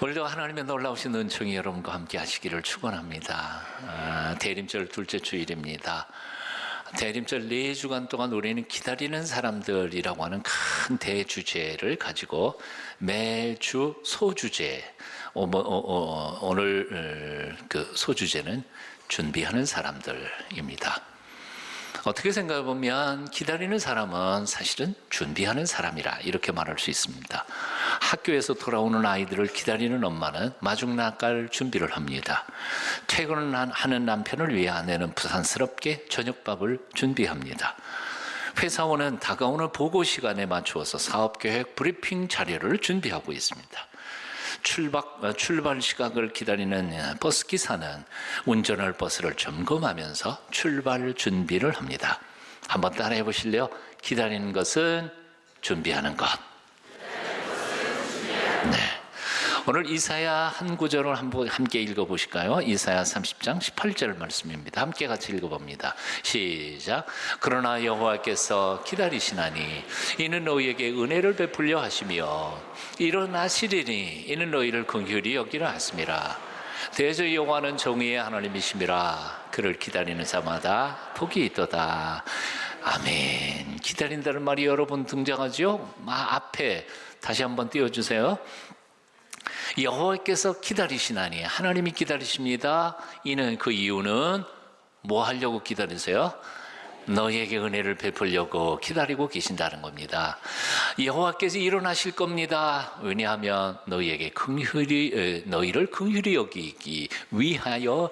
오늘도 하나님의 놀라우신 은총이 여러분과 함께 하시기를 축원합니다. 대림절 둘째 주일입니다. 대림절 4주간 동안 우리는 기다리는 사람들이라고 하는 큰 대주제를 가지고 매주 소주제, 오늘 그 소주제는 준비하는 사람들입니다. 어떻게 생각해 보면 기다리는 사람은 사실은 준비하는 사람이라 이렇게 말할 수 있습니다. 학교에서 돌아오는 아이들을 기다리는 엄마는 마중 나갈 준비를 합니다. 퇴근하는 남편을 위해 아내는 부산스럽게 저녁밥을 준비합니다. 회사원은 다가오는 보고 시간에 맞추어서 사업계획 브리핑 자료를 준비하고 있습니다. 출발 시각을 기다리는 버스기사는 운전할 버스를 점검하면서 출발 준비를 합니다. 한번 따라해 보실래요? 기다리는 것은 준비하는 것. 네. 오늘 이사야 한 구절을 함께 읽어보실까요? 이사야 30장 18절 말씀입니다. 함께 같이 읽어봅니다. 시작. 그러나 여호와께서 기다리시나니 이는 너희에게 은혜를 베풀려 하시며 일어나시리니 이는 너희를 긍휼히 여기려 하심이라. 대저 여호와는 정의의 하나님이심이라. 그를 기다리는 자마다 복이 있도다. 아멘. 기다린다는 말이 여러 번 등장하죠? 앞에 다시 한번 띄워주세요. 여호와께서 기다리시나니 하나님이 기다리십니다. 이는 그 이유는 뭐 하려고 기다리세요? 너희에게 은혜를 베풀려고 기다리고 계신다는 겁니다. 여호와께서 일어나실 겁니다. 왜냐하면 너희를 긍휼히 여기기 위하여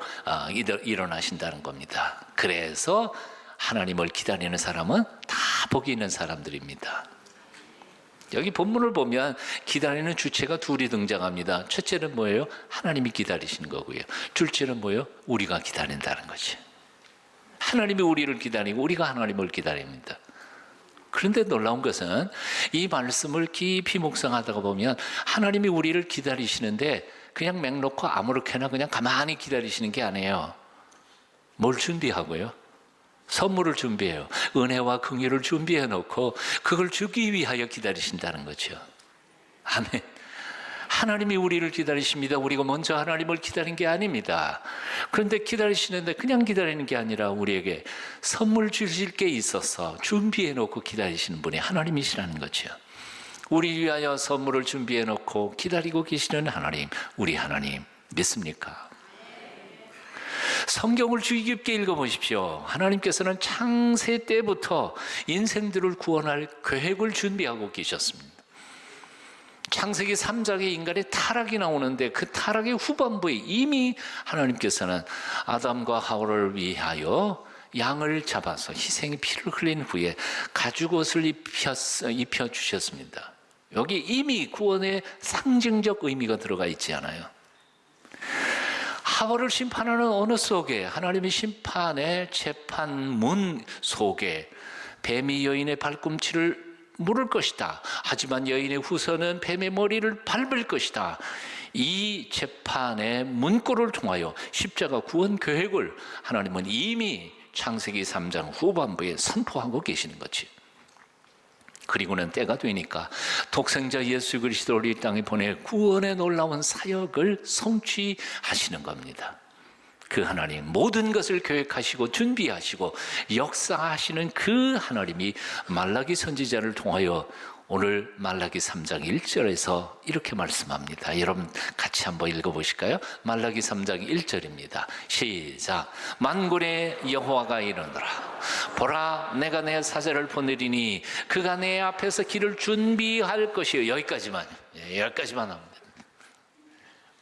일어나신다는 겁니다. 그래서 하나님을 기다리는 사람은 다 복이 있는 사람들입니다. 여기 본문을 보면 기다리는 주체가 둘이 등장합니다. 첫째는 뭐예요? 하나님이 기다리시는 거고요. 둘째는 뭐예요? 우리가 기다린다는 거지. 하나님이 우리를 기다리고 우리가 하나님을 기다립니다. 그런데 놀라운 것은 이 말씀을 깊이 묵상하다가 보면 하나님이 우리를 기다리시는데 그냥 맹 놓고 아무렇게나 그냥 가만히 기다리시는 게 아니에요. 뭘 준비하고요? 선물을 준비해요. 은혜와 긍휼을 준비해 놓고 그걸 주기 위하여 기다리신다는 거죠. 아멘. 하나님이 우리를 기다리십니다. 우리가 먼저 하나님을 기다린 게 아닙니다. 그런데 기다리시는데 그냥 기다리는 게 아니라 우리에게 선물 주실 게 있어서 준비해 놓고 기다리시는 분이 하나님이시라는 거죠. 우리 위하여 선물을 준비해 놓고 기다리고 계시는 하나님, 우리 하나님 믿습니까? 성경을 주의 깊게 읽어보십시오. 하나님께서는 창세 때부터 인생들을 구원할 계획을 준비하고 계셨습니다. 창세기 3장에 인간의 타락이 나오는데 그 타락의 후반부에 이미 하나님께서는 아담과 하와를 위하여 양을 잡아서 희생의 피를 흘린 후에 가죽옷을 입혀주셨습니다. 여기 이미 구원의 상징적 의미가 들어가 있지 않아요. 하와를 심판하는 어느 속에 하나님의 심판의 재판문 속에 뱀이 여인의 발꿈치를 물을 것이다. 하지만 여인의 후손은 뱀의 머리를 밟을 것이다. 이 재판의 문구를 통하여 십자가 구원 계획을 하나님은 이미 창세기 3장 후반부에 선포하고 계시는 거지. 그리고는 때가 되니까 독생자 예수 그리스도를 이 땅에 보내 구원의 놀라운 사역을 성취하시는 겁니다. 그 하나님 모든 것을 계획하시고 준비하시고 역사하시는 그 하나님이 말라기 선지자를 통하여 오늘 말라기 3장 1절에서 이렇게 말씀합니다. 여러분 같이 한번 읽어보실까요? 말라기 3장 1절입니다. 시작. 만군의 여호와가 이르노라. 보라, 내가 내 사자를 보내리니 그가 내 앞에서 길을 준비할 것이요. 여기까지만 합니다.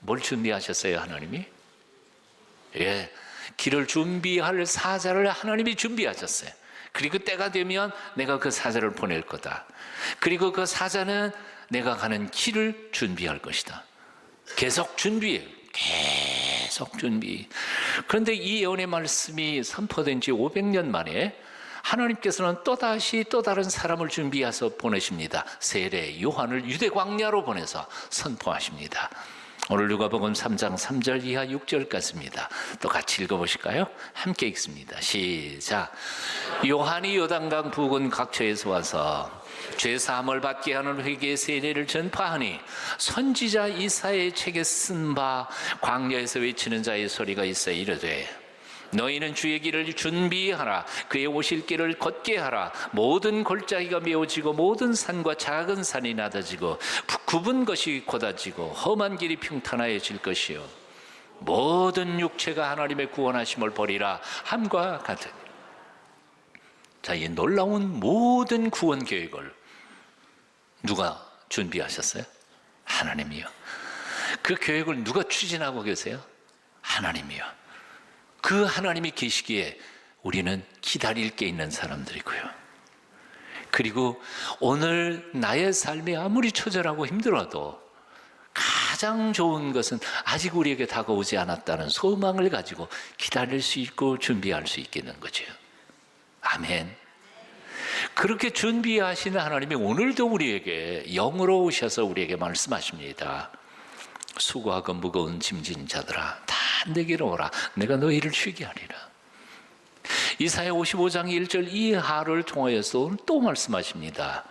뭘 준비하셨어요, 하나님이? 길을 준비할 사자를 하나님이 준비하셨어요. 그리고 때가 되면 내가 그 사자를 보낼 거다. 그리고 그 사자는 내가 가는 길을 준비할 것이다. 계속 준비해요. 계속 준비. 그런데 이 예언의 말씀이 선포된 지 500년 만에 하나님께서는 또다시 또 다른 사람을 준비해서 보내십니다. 세례 요한을 유대 광야로 보내서 선포하십니다. 오늘 누가복음 3장 3절 이하 6절까지입니다. 또 같이 읽어보실까요? 함께 읽습니다. 시작. 요한이 요단강 부근 각처에서 와서 죄사함을 받게 하는 회개의 세례를 전파하니 선지자 이사야의 책에 쓴 바 광야에서 외치는 자의 소리가 있어 이르되 너희는 주의 길을 준비하라. 그의 오실 길을 걷게 하라. 모든 골짜기가 메워지고 모든 산과 작은 산이 낮아지고 굽은 것이 곧아지고 험한 길이 평탄하여질 것이요 모든 육체가 하나님의 구원하심을 보리라 함과 같으니. 자, 이 놀라운 모든 구원 계획을 누가 준비하셨어요? 하나님이요. 그 계획을 누가 추진하고 계세요? 하나님이요. 그 하나님이 계시기에 우리는 기다릴 게 있는 사람들이고요. 그리고 오늘 나의 삶이 아무리 처절하고 힘들어도 가장 좋은 것은 아직 우리에게 다가오지 않았다는 소망을 가지고 기다릴 수 있고 준비할 수 있겠는 거죠. 아멘. 그렇게 준비하시는 하나님이 오늘도 우리에게 영으로 오셔서 우리에게 말씀하십니다. 수고하고 무거운 짐진 자들아 다 내게로 오라. 내가 너희를 쉬게 하리라. 이사야 55장 1절 이하를 통하여서 또 말씀하십니다.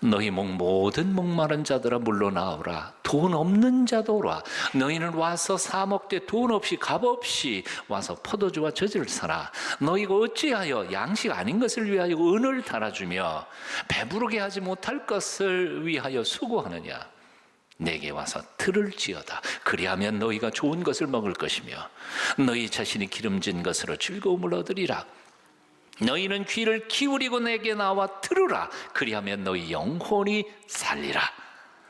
너희 모든 목마른 자들아 물러나오라. 돈 없는 자도 오라. 너희는 와서 사 먹되 돈 없이 값 없이 와서 포도주와 젖을 사라. 너희가 어찌하여 양식 아닌 것을 위하여 은을 달아주며 배부르게 하지 못할 것을 위하여 수고하느냐. 내게 와서 들을 지어다. 그리하면 너희가 좋은 것을 먹을 것이며 너희 자신이 기름진 것으로 즐거움을 얻으리라. 너희는 귀를 기울이고 내게 나와 들으라. 그리하면 너희 영혼이 살리라.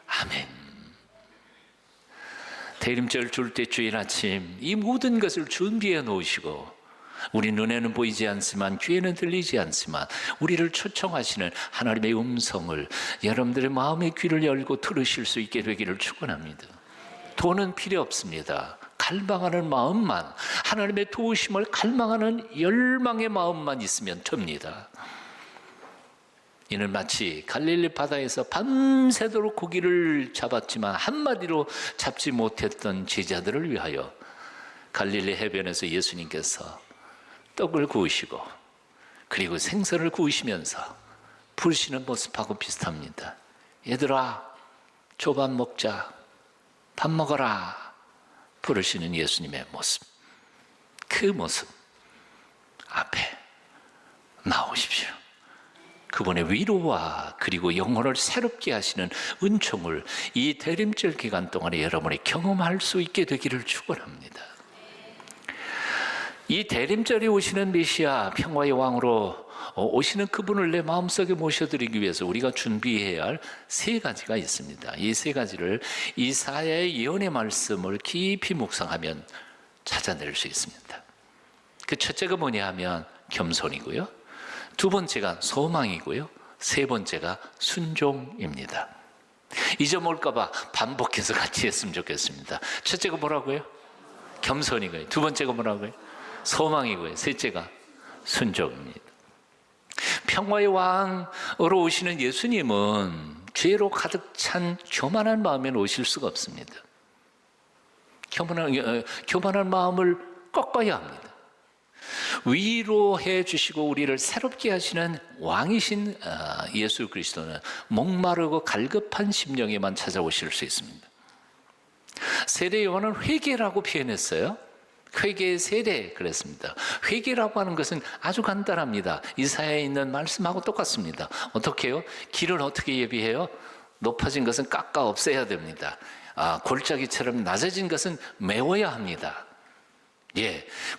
아멘. 대림절 줄 때 주일 아침 이 모든 것을 준비해 놓으시고 우리 눈에는 보이지 않지만 귀에는 들리지 않지만 우리를 초청하시는 하나님의 음성을 여러분들의 마음의 귀를 열고 들으실 수 있게 되기를 축원합니다. 돈은 필요 없습니다. 갈망하는 마음만, 하나님의 도우심을 갈망하는 열망의 마음만 있으면 됩니다. 이는 마치 갈릴리 바다에서 밤새도록 고기를 잡았지만 한마디로 잡지 못했던 제자들을 위하여 갈릴리 해변에서 예수님께서 떡을 구우시고 그리고 생선을 구우시면서 부르시는 모습하고 비슷합니다. 얘들아, 조밥 먹자, 밥 먹어라 부르시는 예수님의 모습, 그 모습 앞에 나오십시오. 그분의 위로와 그리고 영혼을 새롭게 하시는 은총을 이 대림절 기간 동안에 여러분이 경험할 수 있게 되기를 축원합니다. 이 대림절에 오시는 메시아 평화의 왕으로 오시는 그분을 내 마음속에 모셔드리기 위해서 우리가 준비해야 할 세 가지가 있습니다. 이 세 가지를 이사야의 예언의 말씀을 깊이 묵상하면 찾아낼 수 있습니다. 그 첫째가 뭐냐 하면 겸손이고요, 두 번째가 소망이고요, 세 번째가 순종입니다. 잊어먹을까 봐 반복해서 같이 했으면 좋겠습니다. 첫째가 뭐라고요? 겸손이고요. 두 번째가 뭐라고요? 소망이고요. 셋째가 순종입니다. 평화의 왕으로 오시는 예수님은 죄로 가득 찬 교만한 마음에는 오실 수가 없습니다. 교만한 마음을 꺾어야 합니다. 위로해 주시고 우리를 새롭게 하시는 왕이신 예수 그리스도는 목마르고 갈급한 심령에만 찾아오실 수 있습니다. 세례 요한은 회개라고 표현했어요. 회개의 세례 그랬습니다. 회개라고 하는 것은 아주 간단합니다. 이사야에 있는 말씀하고 똑같습니다. 어떻게 해요? 길을 어떻게 예비해요? 높아진 것은 깎아 없애야 됩니다. 골짜기처럼 낮아진 것은 메워야 합니다.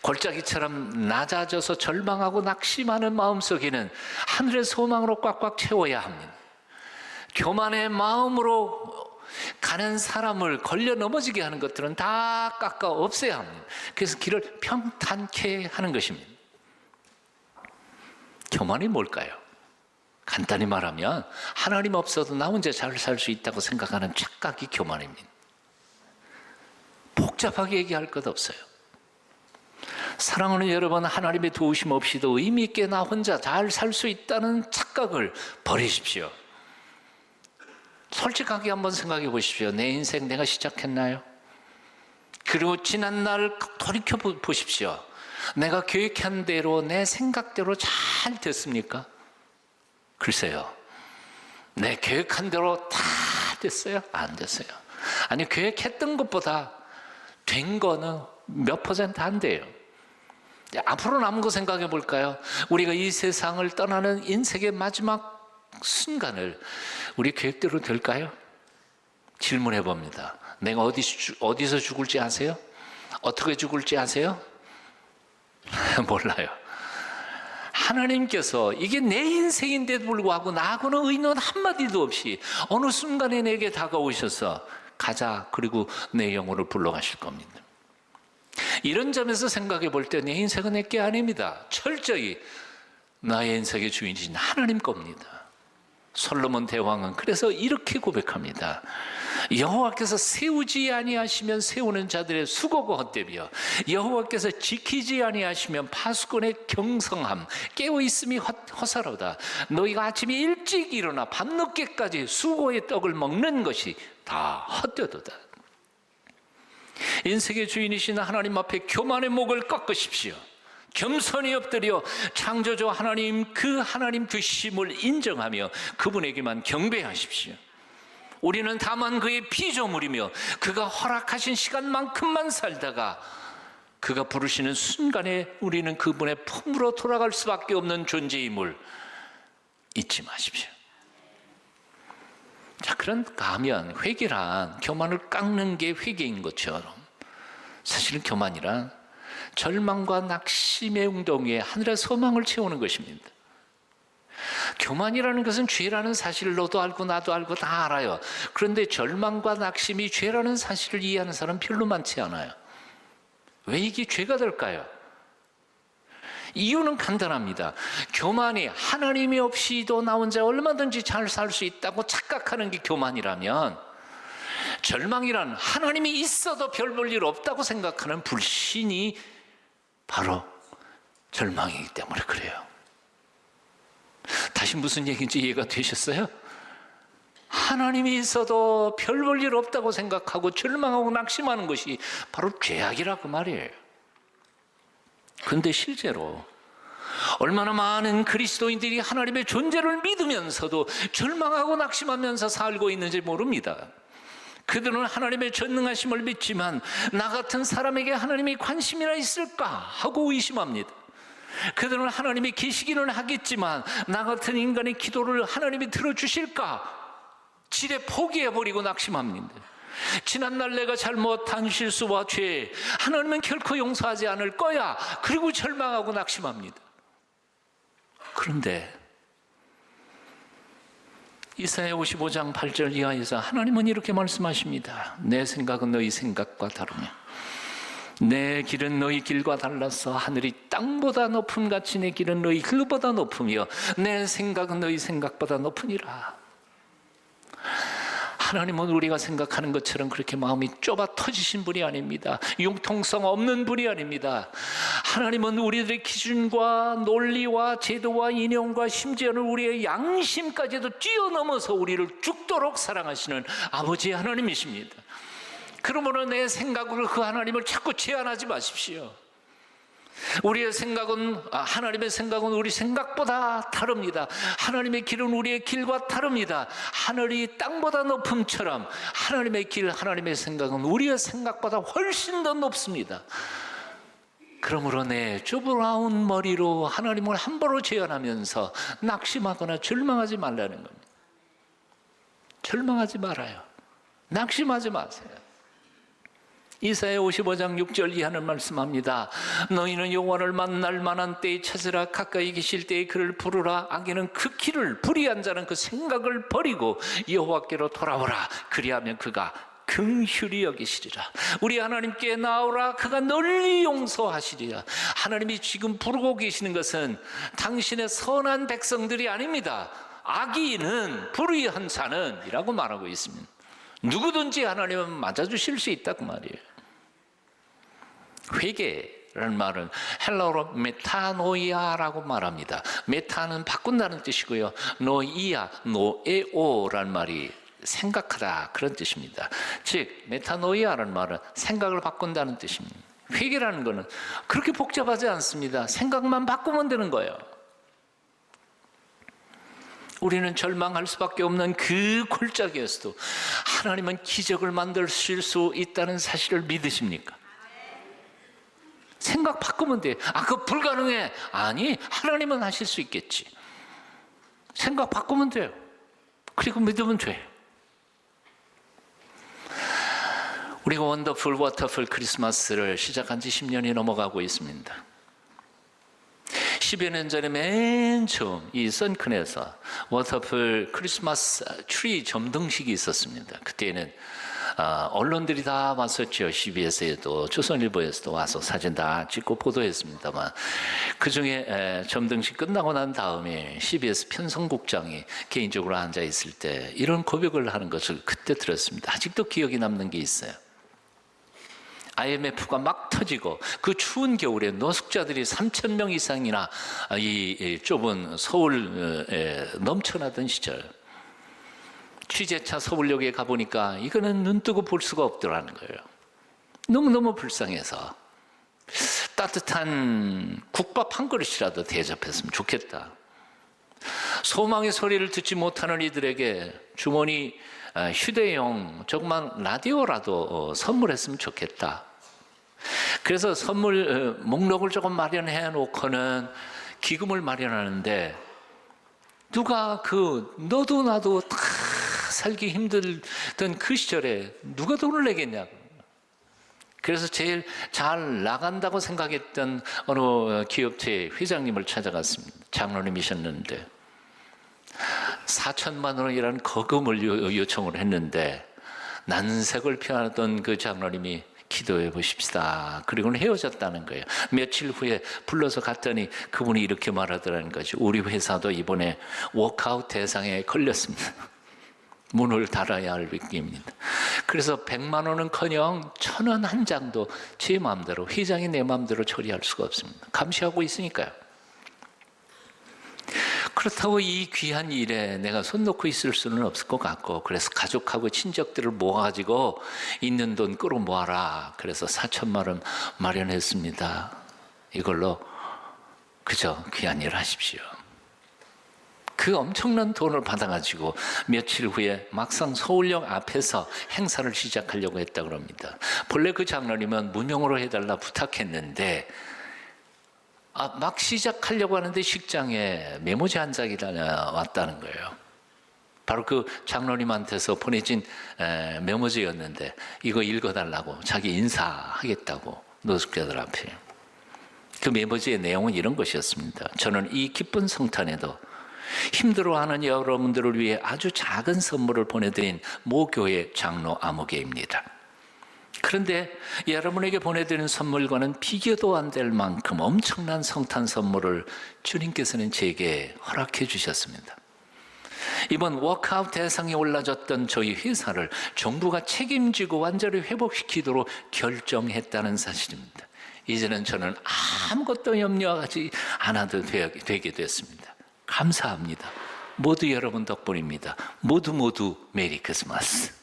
골짜기처럼 낮아져서 절망하고 낙심하는 마음속에는 하늘의 소망으로 꽉꽉 채워야 합니다. 교만의 마음으로 가는 사람을 걸려 넘어지게 하는 것들은 다 깎아 없애야 합니다. 그래서 길을 평탄케 하는 것입니다. 교만이 뭘까요? 간단히 말하면 하나님 없어도 나 혼자 잘 살 수 있다고 생각하는 착각이 교만입니다. 복잡하게 얘기할 것 없어요. 사랑하는 여러분, 하나님의 도우심 없이도 의미 있게 나 혼자 잘 살 수 있다는 착각을 버리십시오. 솔직하게 한번 생각해 보십시오. 내 인생 내가 시작했나요? 그리고 지난 날 돌이켜 보십시오. 내가 계획한 대로 내 생각대로 잘 됐습니까? 글쎄요. 내 계획한 대로 다 됐어요? 안 됐어요. 아니, 계획했던 것보다 된 거는 몇 퍼센트 안 돼요. 앞으로 남은 거 생각해 볼까요? 우리가 이 세상을 떠나는 인생의 마지막 순간을 우리 계획대로 될까요? 질문해 봅니다. 내가 어디서 죽을지 아세요? 어떻게 죽을지 아세요? 몰라요. 하나님께서 이게 내 인생인데도 불구하고 나하고는 의논 한마디도 없이 어느 순간에 내게 다가오셔서 가자, 그리고 내 영혼을 불러가실 겁니다. 이런 점에서 생각해 볼 때 내 인생은 내게 아닙니다. 철저히 나의 인생의 주인이신 하나님 겁니다. 솔로몬 대왕은 그래서 이렇게 고백합니다. 여호와께서 세우지 아니하시면 세우는 자들의 수고가 헛되며 여호와께서 지키지 아니하시면 파수꾼의 경성함 깨어있음이 허사로다. 너희가 아침에 일찍 일어나 밤늦게까지 수고의 떡을 먹는 것이 다 헛되도다. 인생의 주인이신 하나님 앞에 교만의 목을 꺾으십시오. 겸손히 엎드려 창조주 하나님, 그 하나님 되심을 인정하며 그분에게만 경배하십시오. 우리는 다만 그의 피조물이며 그가 허락하신 시간만큼만 살다가 그가 부르시는 순간에 우리는 그분의 품으로 돌아갈 수밖에 없는 존재임을 잊지 마십시오. 자, 그런가 하면 회개란 교만을 깎는 게 회개인 것처럼 사실은 교만이란 절망과 낙심의 웅덩이에 하늘의 소망을 채우는 것입니다. 교만이라는 것은 죄라는 사실을 너도 알고 나도 알고 다 알아요. 그런데 절망과 낙심이 죄라는 사실을 이해하는 사람 별로 많지 않아요. 왜 이게 죄가 될까요? 이유는 간단합니다. 교만이 하나님이 없이도 나 혼자 얼마든지 잘 살 수 있다고 착각하는 게 교만이라면, 절망이란 하나님이 있어도 별 볼 일 없다고 생각하는 불신이 바로 절망이기 때문에 그래요. 다시 무슨 얘기인지 이해가 되셨어요? 하나님이 있어도 별 볼 일 없다고 생각하고 절망하고 낙심하는 것이 바로 죄악이라고 말이에요. 그런데 실제로 얼마나 많은 그리스도인들이 하나님의 존재를 믿으면서도 절망하고 낙심하면서 살고 있는지 모릅니다. 그들은 하나님의 전능하심을 믿지만 나 같은 사람에게 하나님이 관심이나 있을까 하고 의심합니다. 그들은 하나님이 계시기는 하겠지만 나 같은 인간의 기도를 하나님이 들어주실까 지레 포기해버리고 낙심합니다. 지난날 내가 잘못한 실수와 죄 하나님은 결코 용서하지 않을 거야, 그리고 절망하고 낙심합니다. 그런데 이사야 55장 8절 이하에서 하나님은 이렇게 말씀하십니다. 내 생각은 너희 생각과 다르며 내 길은 너희 길과 달라서 하늘이 땅보다 높음 같이 내 길은 너희 길보다 높으며 내 생각은 너희 생각보다 높으니라. 하나님은 우리가 생각하는 것처럼 그렇게 마음이 좁아 터지신 분이 아닙니다. 융통성 없는 분이 아닙니다. 하나님은 우리들의 기준과 논리와 제도와 인연과 심지어는 우리의 양심까지도 뛰어넘어서 우리를 죽도록 사랑하시는 아버지 하나님이십니다. 그러므로 내 생각으로 그 하나님을 자꾸 제한하지 마십시오. 우리의 생각은, 하나님의 생각은 우리 생각보다 다릅니다. 하나님의 길은 우리의 길과 다릅니다. 하늘이 땅보다 높음처럼 하나님의 길, 하나님의 생각은 우리의 생각보다 훨씬 더 높습니다. 그러므로 내 좁아온 머리로 하나님을 함부로 제한하면서 낙심하거나 절망하지 말라는 겁니다. 절망하지 말아요. 낙심하지 마세요. 이사야 55장 6절 이하는 말씀합니다. 너희는 여호와를 만날 만한 때에 찾으라. 가까이 계실 때에 그를 부르라. 악인은 그 길을, 불의한 자는 그 생각을 버리고 여호와께로 돌아오라. 그리하면 그가 긍휼히 여기시리라. 우리 하나님께 나오라. 그가 널리 용서하시리라. 하나님이 지금 부르고 계시는 것은 당신의 선한 백성들이 아닙니다. 악인은, 불의한 자는 이라고 말하고 있습니다. 누구든지 하나님은 맞아주실 수 있다고 말이에요. 회개라는 말은 헬라어로 메타노이아라고 말합니다. 메타는 바꾼다는 뜻이고요. 노이아, 노에오라는 말이 생각하다, 그런 뜻입니다. 즉 메타노이아라는 말은 생각을 바꾼다는 뜻입니다. 회개라는 것은 그렇게 복잡하지 않습니다. 생각만 바꾸면 되는 거예요. 우리는 절망할 수밖에 없는 그 골짜기에서도 하나님은 기적을 만드실 수 있다는 사실을 믿으십니까? 생각 바꾸면 돼. 그거 불가능해. 아니, 하나님은 하실 수 있겠지. 생각 바꾸면 돼요. 그리고 믿으면 돼. 우리가 원더풀 워터풀 크리스마스를 시작한 지 10년이 넘어가고 있습니다. 10여 년 전에 맨 처음 이 선큰에서 워터풀 크리스마스 트리 점등식이 있었습니다. 그때는 언론들이 다 왔었죠. CBS에도 조선일보에서도 와서 사진 다 찍고 보도했습니다만, 그중에 점등식 끝나고 난 다음에 CBS 편성국장이 개인적으로 앉아있을 때 이런 고백을 하는 것을 그때 들었습니다. 아직도 기억이 남는 게 있어요. IMF가 막 터지고 그 추운 겨울에 노숙자들이 3,000명 이상이나 이 좁은 서울에 넘쳐나던 시절, 취재차 서울역에 가보니까 이거는 눈 뜨고 볼 수가 없더라는 거예요. 너무너무 불쌍해서 따뜻한 국밥 한 그릇이라도 대접했으면 좋겠다. 소망의 소리를 듣지 못하는 이들에게 주머니 휴대용 조그만 라디오라도 선물했으면 좋겠다. 그래서 선물 목록을 조금 마련해 놓고는 기금을 마련하는데, 누가 너도 나도 다 살기 힘들던 그 시절에 누가 돈을 내겠냐고. 그래서 제일 잘 나간다고 생각했던 어느 기업체 회장님을 찾아갔습니다. 장로님이셨는데 4천만 원이라는 거금을 요청을 했는데, 난색을 표하던 그 장로님이 기도해 보십시다. 그리고는 헤어졌다는 거예요. 며칠 후에 불러서 갔더니 그분이 이렇게 말하더라는 거죠. 우리 회사도 이번에 워크아웃 대상에 걸렸습니다. 문을 닫아야 할 위기입니다. 그래서 100만 원은커녕 1,000원 한 장도 제 마음대로, 회장이 내 마음대로 처리할 수가 없습니다. 감시하고 있으니까요. 그렇다고 이 귀한 일에 내가 손 놓고 있을 수는 없을 것 같고, 그래서 가족하고 친척들을 모아가지고 있는 돈 끌어모아라. 그래서 4천만 원 마련했습니다. 이걸로 그저 귀한 일 하십시오. 그 엄청난 돈을 받아가지고 며칠 후에 막상 서울역 앞에서 행사를 시작하려고 했다고 합니다. 본래 그 장로님은 무명으로 해달라 부탁했는데, 막 시작하려고 하는데 식장에 메모지 한 장이 왔다는 거예요. 바로 그 장로님한테서 보내진 메모지였는데, 이거 읽어달라고 자기 인사하겠다고 노숙자들 앞에. 그 메모지의 내용은 이런 것이었습니다. 저는 이 기쁜 성탄에도 힘들어하는 여러분들을 위해 아주 작은 선물을 보내드린 모교회 장로 아무개입니다. 그런데 여러분에게 보내드리는 선물과는 비교도 안 될 만큼 엄청난 성탄 선물을 주님께서는 제게 허락해 주셨습니다. 이번 워크아웃 대상에 올라졌던 저희 회사를 정부가 책임지고 완전히 회복시키도록 결정했다는 사실입니다. 이제는 저는 아무것도 염려하지 않아도 되게 됐습니다. 감사합니다. 모두 여러분 덕분입니다. 모두 메리 크리스마스.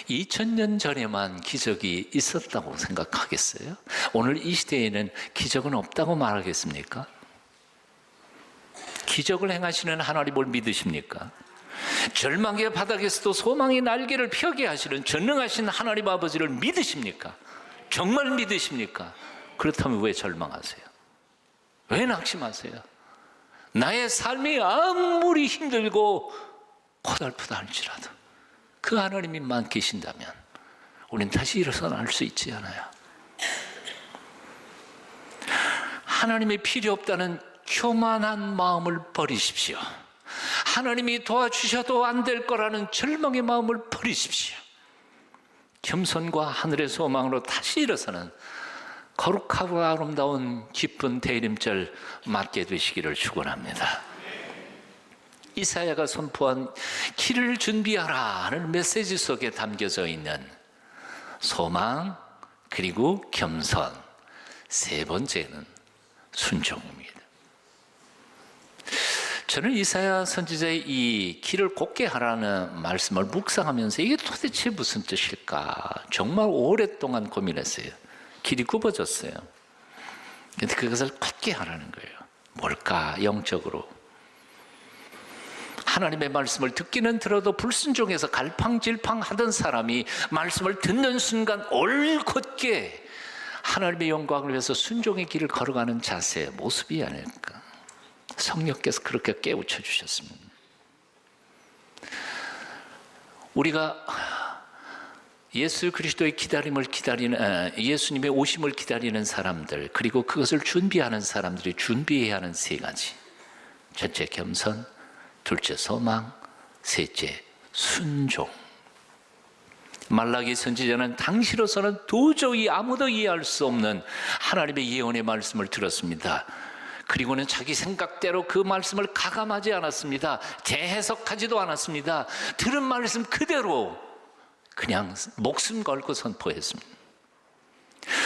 2000년 전에만 기적이 있었다고 생각하겠어요? 오늘 이 시대에는 기적은 없다고 말하겠습니까? 기적을 행하시는 하나님을 믿으십니까? 절망의 바닥에서도 소망의 날개를 펴게 하시는 전능하신 하나님 아버지를 믿으십니까? 정말 믿으십니까? 그렇다면 왜 절망하세요? 왜 낙심하세요? 나의 삶이 아무리 힘들고 고달프다 할지라도 그 하나님만 계신다면 우리는 다시 일어날 수 있지 않아요? 하나님이 필요 없다는 교만한 마음을 버리십시오. 하나님이 도와주셔도 안 될 거라는 절망의 마음을 버리십시오. 겸손과 하늘의 소망으로 다시 일어서는 거룩하고 아름다운 기쁜 대림절 맞게 되시기를 축원합니다. 이사야가 선포한 길을 준비하라는 메시지 속에 담겨져 있는 소망, 그리고 겸손, 세 번째는 순종입니다. 저는 이사야 선지자의 이 길을 곧게 하라는 말씀을 묵상하면서 이게 도대체 무슨 뜻일까 정말 오랫동안 고민했어요. 길이 굽어졌어요. 근데 그것을 곧게 하라는 거예요. 뭘까? 영적으로 하나님의 말씀을 듣기는 들어도 불순종해서 갈팡질팡 하던 사람이 말씀을 듣는 순간 올곧게 하나님의 영광을 위해서 순종의 길을 걸어가는 자세, 모습이 아닐까. 성령께서 그렇게 깨우쳐 주셨습니다. 우리가 예수 그리스도의 기다림을 기다리는, 예수님의 오심을 기다리는 사람들, 그리고 그것을 준비하는 사람들이 준비해야 하는 세 가지. 첫째, 겸손. 둘째, 소망. 셋째, 순종. 말라기 선지자는 당시로서는 도저히 아무도 이해할 수 없는 하나님의 예언의 말씀을 들었습니다. 그리고는 자기 생각대로 그 말씀을 가감하지 않았습니다. 재해석하지도 않았습니다. 들은 말씀 그대로 그냥 목숨 걸고 선포했습니다.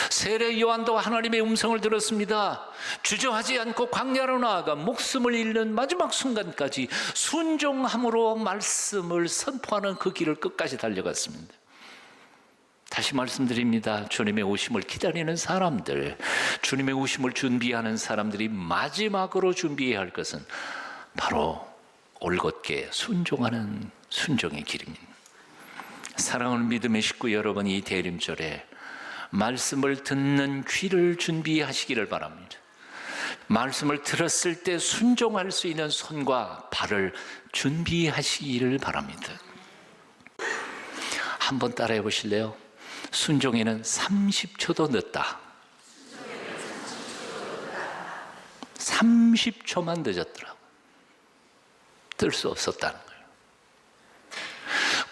세례 요한도 하나님의 음성을 들었습니다. 주저하지 않고 광야로 나아가 목숨을 잃는 마지막 순간까지 순종함으로 말씀을 선포하는 그 길을 끝까지 달려갔습니다. 다시 말씀드립니다. 주님의 오심을 기다리는 사람들, 주님의 오심을 준비하는 사람들이 마지막으로 준비해야 할 것은 바로 올곧게 순종하는 순종의 길입니다. 사랑하는 믿음의 식구 여러분, 이 대림절에 말씀을 듣는 귀를 준비하시기를 바랍니다. 말씀을 들었을 때 순종할 수 있는 손과 발을 준비하시기를 바랍니다. 한번 따라해 보실래요? 순종에는 30초도 늦다. 30초만 늦었더라고. 뜰 수 없었다는 거예요.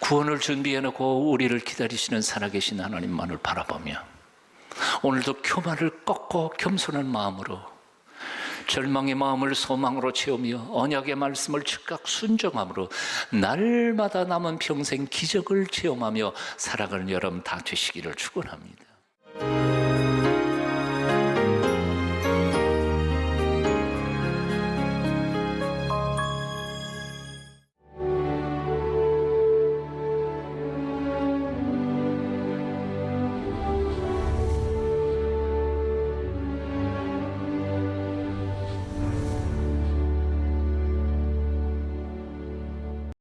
구원을 준비해놓고 우리를 기다리시는 살아계신 하나님만을 바라보며 오늘도 교만을 꺾고 겸손한 마음으로, 절망의 마음을 소망으로 채우며 언약의 말씀을 즉각 순종함으로 날마다 남은 평생 기적을 체험하며 살아가는 여러분 다 되시기를 축원합니다.